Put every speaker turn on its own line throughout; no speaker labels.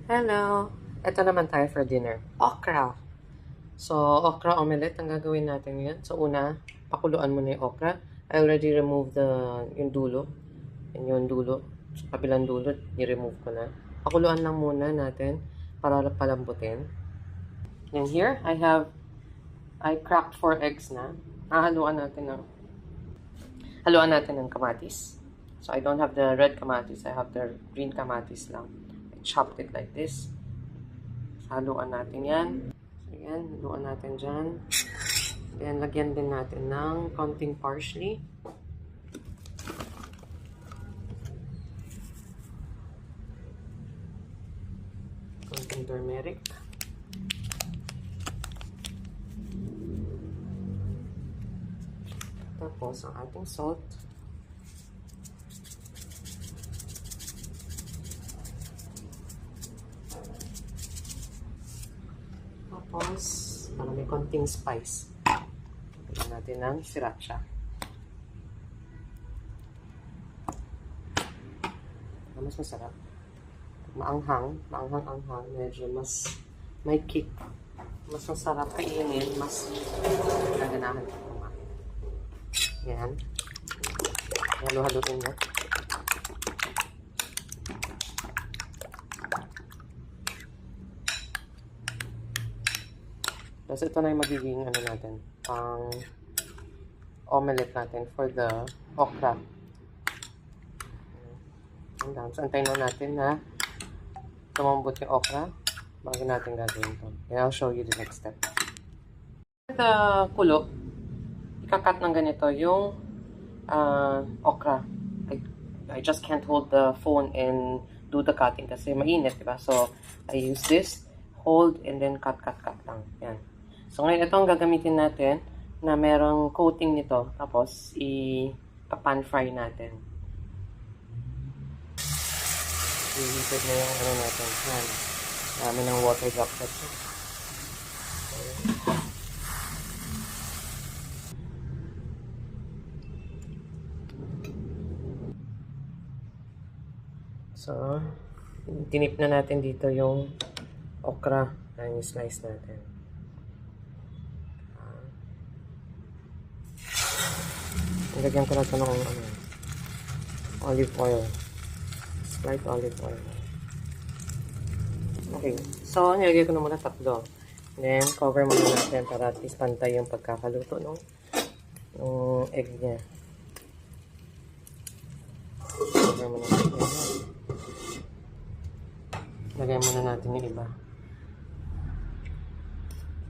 Hello! Ito naman tayo for dinner. Okra! So, okra omelette ang gagawin natin ngayon. So, una, pakuluan mo na yung okra. I already removed yung dulo. Yung dulo. Sa kabilang dulo, i-remove ko na. Pakuluan lang muna natin para palambutin. And here, I cracked 4 eggs na. Haluan natin ng kamatis. So, I don't have the red kamatis. I have the green kamatis lang. I chopped it like this. Haluan natin yan. So, yan. Haluan natin dyan. Then, lagyan din natin ng konting parsley. Konting turmeric. Tapos, ang ating salt. Tapos, para may konting spice. Lagyan natin ng sriracha. Mas masarap. Maanghang, medyo mas may kick. Mas masarap kainin, mas gaganahan ka kumain. Yan. Halo-haloin mo. Tapos ito na yung magiging natin, pang omelette natin for the okra. So, antayin na natin na tumambot yung okra bago natin gagawin ito. And I'll show you the next step. The kulo, ikakat ng ganito yung okra. I just can't hold the phone and do the cutting kasi mainit, diba? So, I use this, hold, and then cut lang. Yan. So, ngayon ito ang gagamitin natin na merong coating nito. Tapos, i-pan fry natin. Ihipid na yung natin. Yan. Dami ng water droplets. So, tinip na natin dito yung okra na yung slice natin. Lagyan ko na ito ng olive oil. Light olive oil. Okay. So, nilagay ko na muna 3. Then, cover muna natin para at least pantay yung pagkakaluto ng egg niya. Cover muna natin. Lagay muna natin yung iba.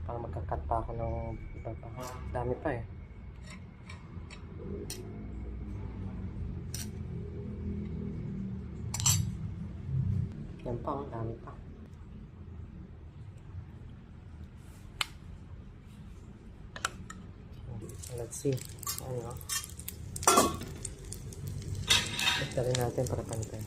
Para magkakat pa ako ng iba pa. Dami pa eh. Yan pa, ang dami pa. Let's see. Ano? Ito rin natin para pantay.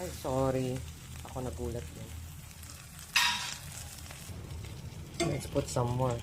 Ay, sorry. Ako nagulat yun. Let's put some more.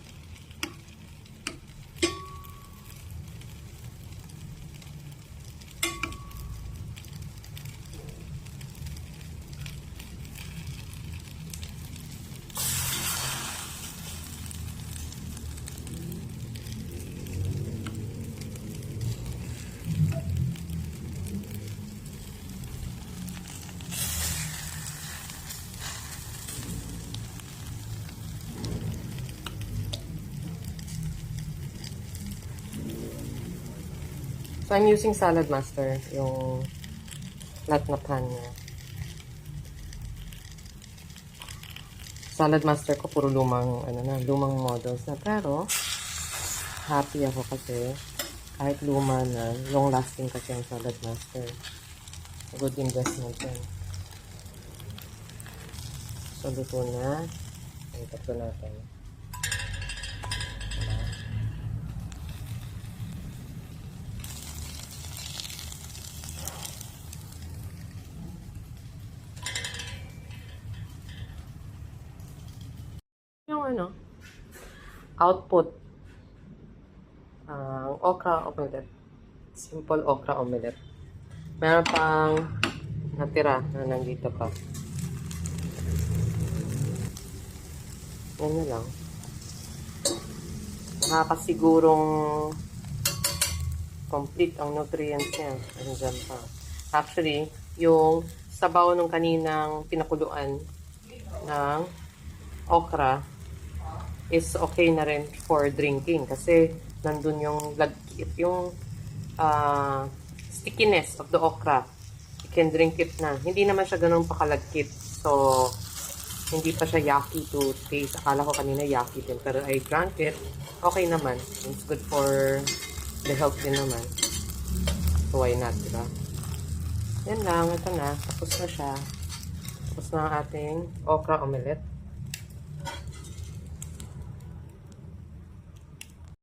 So, I'm using Salad Master, yung flat na pan niya. Salad Master ko, puro lumang models na. Pero, happy ako kasi, kahit luma na, long lasting kasi ang Salad Master. Good investment yan. So, luto na. Ang tatlo natin. output ang okra omelette. Simple okra omelette. Meron pang natira na nandito pa. Yan na lang. Nakakasigurong complete ang nutrients niya. Andiyan pa. Actually, yung sabaw ng kaninang pinakuluan ng okra is okay na rin for drinking kasi nandun yung lagkit, yung stickiness of the okra. You can drink it na. Hindi naman siya ganun pakalagkit. So, hindi pa siya yucky to taste. Akala ko kanina yucky din. Pero I drank it. Okay naman. It's good for the health din naman. So, why not, diba? Yan lang. Ito na. Tapos na siya. Tapos na ang ating okra omelette.